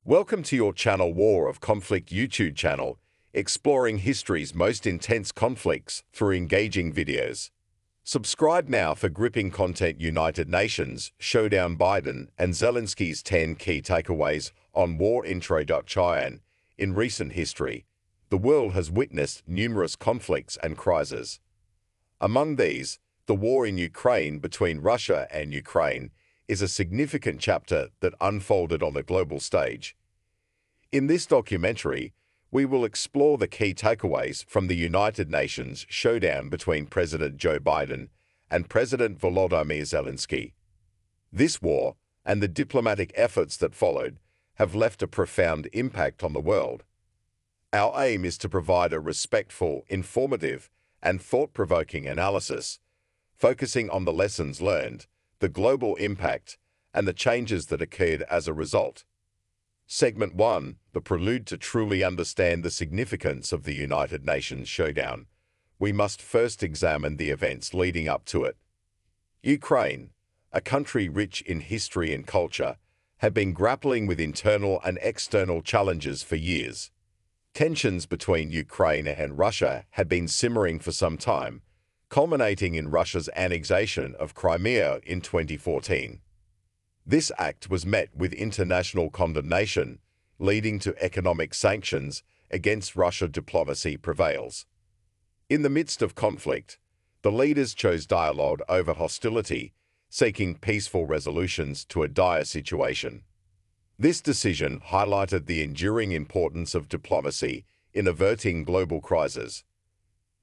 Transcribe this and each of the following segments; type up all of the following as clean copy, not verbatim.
Welcome to your channel War of Conflict YouTube channel, exploring history's most intense conflicts through engaging videos. Subscribe now for gripping content. United Nations, Showdown. Biden and Zelensky's 10 key takeaways on war. Introduction. In recent history, the world has witnessed numerous conflicts and crises. Among these, the war in Ukraine between Russia and Ukraine is a significant chapter that unfolded on the global stage. In this documentary, we will explore the key takeaways from the United Nations showdown between President Joe Biden and President Volodymyr Zelensky. This war, and the diplomatic efforts that followed, have left a profound impact on the world. Our aim is to provide a respectful, informative, and thought-provoking analysis, focusing on the lessons learned, the global impact, and the changes that occurred as a result. Segment 1, the prelude. To truly understand the significance of the United Nations showdown, we must first examine the events leading up to it. Ukraine, a country rich in history and culture, had been grappling with internal and external challenges for years. Tensions between Ukraine and Russia had been simmering for some time, culminating in Russia's annexation of Crimea in 2014. This act was met with international condemnation, leading to economic sanctions against Russia. Diplomacy prevails. In the midst of conflict, the leaders chose dialogue over hostility, seeking peaceful resolutions to a dire situation. This decision highlighted the enduring importance of diplomacy in averting global crises.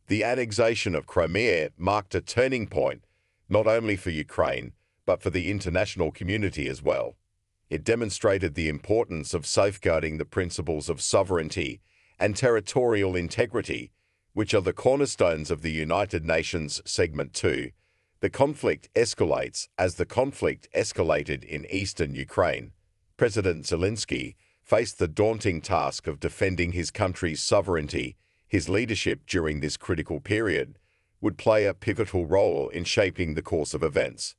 The annexation of Crimea marked a turning point not only for Ukraine, but for the international community as well. It demonstrated the importance of safeguarding the principles of sovereignty and territorial integrity, which are the cornerstones of the United Nations. Segment 2. The conflict escalates. As the conflict escalated in eastern Ukraine, President Zelensky faced the daunting task of defending his country's sovereignty. His leadership during this critical period would play a pivotal role in shaping the course of events.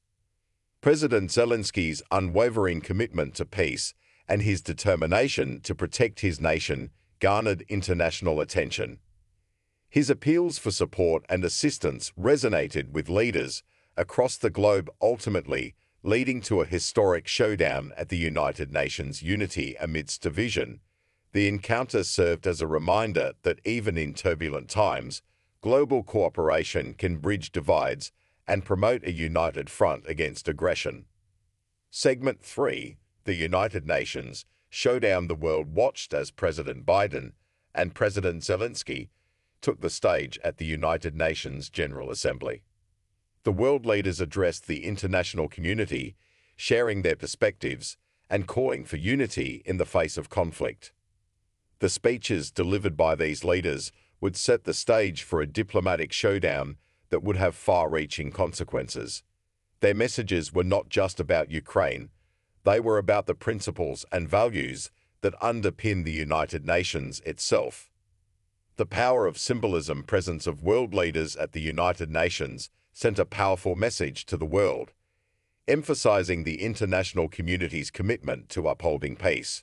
President Zelensky's unwavering commitment to peace and his determination to protect his nation garnered international attention. His appeals for support and assistance resonated with leaders across the globe, ultimately leading to a historic showdown at the United Nations. Unity amidst division. The encounter served as a reminder that even in turbulent times, global cooperation can bridge divides and promote a united front against aggression. Segment 3, the United Nations showdown. The world watched as President Biden and President Zelensky took the stage at the United Nations General Assembly. The world leaders addressed the international community, sharing their perspectives and calling for unity in the face of conflict. The speeches delivered by these leaders would set the stage for a diplomatic showdown that would have far-reaching consequences. Their messages were not just about Ukraine, they were about the principles and values that underpin the United Nations itself. The power of symbolism. Presence of world leaders at the United Nations sent a powerful message to the world, emphasizing the international community's commitment to upholding peace.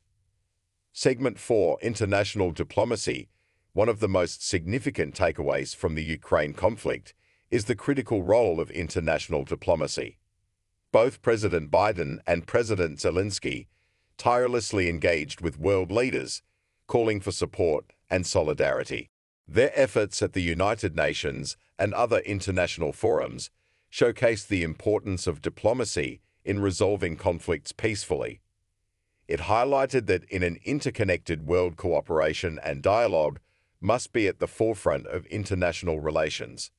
Segment 4, international diplomacy. One of the most significant takeaways from the Ukraine conflict is the critical role of international diplomacy. Both President Biden and President Zelensky tirelessly engaged with world leaders, calling for support and solidarity. Their efforts at the United Nations and other international forums showcased the importance of diplomacy in resolving conflicts peacefully. It highlighted that in an interconnected world, cooperation and dialogue must be at the forefront of international relations.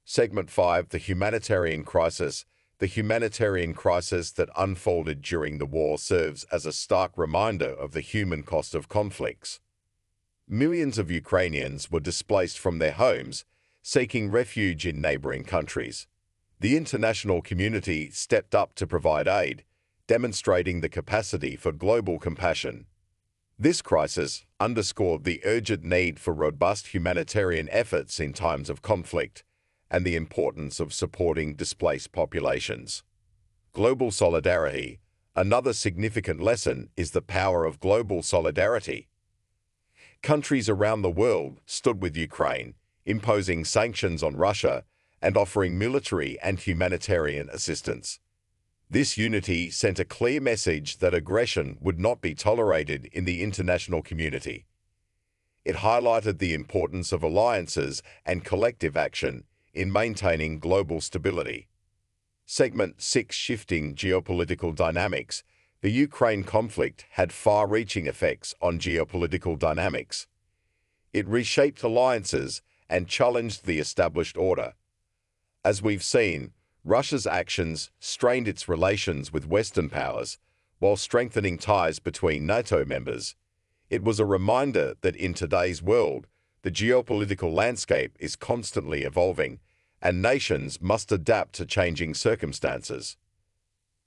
Segment 5, the humanitarian crisis. The humanitarian crisis that unfolded during the war serves as a stark reminder of the human cost of conflicts. Millions of Ukrainians were displaced from their homes, seeking refuge in neighboring countries. The international community stepped up to provide aid, demonstrating the capacity for global compassion. This crisis underscored the urgent need for robust humanitarian efforts in times of conflict and the importance of supporting displaced populations. Global solidarity. Another significant lesson is the power of global solidarity. Countries around the world stood with Ukraine, imposing sanctions on Russia and offering military and humanitarian assistance. This unity sent a clear message that aggression would not be tolerated in the international community. It highlighted the importance of alliances and collective action in maintaining global stability. Segment 6: Shifting geopolitical dynamics. The Ukraine conflict had far-reaching effects on geopolitical dynamics. It reshaped alliances and challenged the established order. As we've seen, Russia's actions strained its relations with Western powers while strengthening ties between NATO members. It was a reminder that in today's world, the geopolitical landscape is constantly evolving, and nations must adapt to changing circumstances.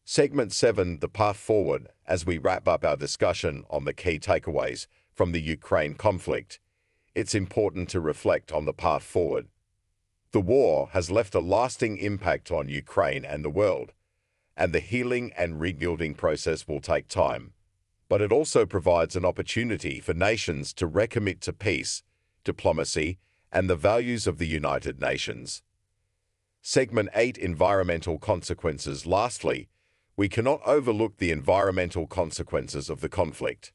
Segment 7: The path forward. As we wrap up our discussion on the key takeaways from the Ukraine conflict, it's important to reflect on the path forward. The war has left a lasting impact on Ukraine and the world, and the healing and rebuilding process will take time. But it also provides an opportunity for nations to recommit to peace, diplomacy, and the values of the United Nations. Segment 8: Environmental consequences. Lastly, we cannot overlook the environmental consequences of the conflict.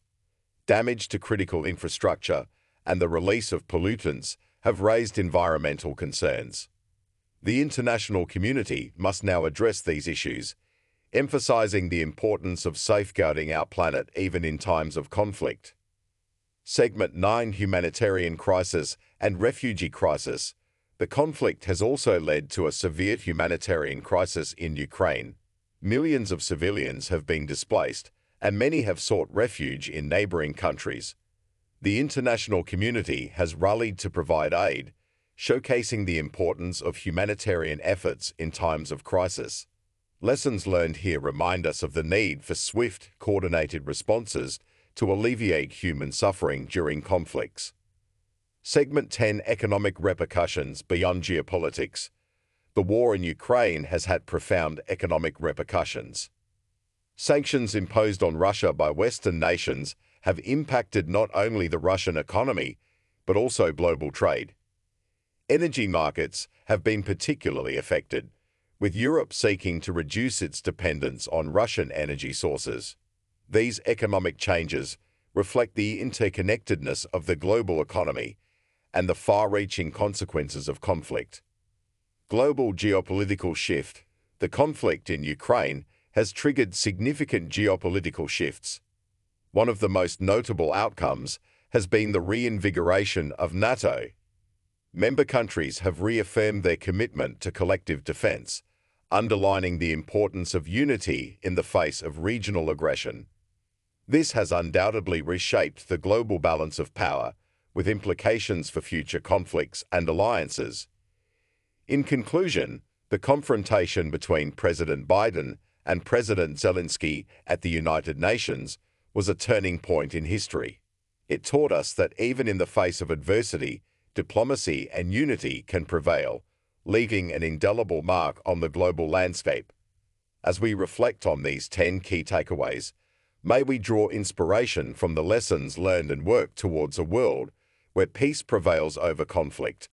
Damage to critical infrastructure and the release of pollutants have raised environmental concerns. The international community must now address these issues, emphasizing the importance of safeguarding our planet even in times of conflict. Segment 9: Humanitarian crisis and refugee crisis. The conflict has also led to a severe humanitarian crisis in Ukraine. Millions of civilians have been displaced, and many have sought refuge in neighboring countries. The international community has rallied to provide aid, showcasing the importance of humanitarian efforts in times of crisis. Lessons learned here remind us of the need for swift, coordinated responses to alleviate human suffering during conflicts. Segment 10: Economic repercussions beyond geopolitics. The war in Ukraine has had profound economic repercussions. Sanctions imposed on Russia by Western nations have impacted not only the Russian economy, but also global trade. Energy markets have been particularly affected, with Europe seeking to reduce its dependence on Russian energy sources. These economic changes reflect the interconnectedness of the global economy and the far-reaching consequences of conflict. Global geopolitical shift. The conflict in Ukraine has triggered significant geopolitical shifts. One of the most notable outcomes has been the reinvigoration of NATO. Member countries have reaffirmed their commitment to collective defense, underlining the importance of unity in the face of regional aggression. This has undoubtedly reshaped the global balance of power, with implications for future conflicts and alliances. In conclusion, the confrontation between President Biden and President Zelensky at the United Nations was a turning point in history. It taught us that even in the face of adversity, diplomacy and unity can prevail, leaving an indelible mark on the global landscape. As we reflect on these 10 key takeaways, may we draw inspiration from the lessons learned and work towards a world where peace prevails over conflict,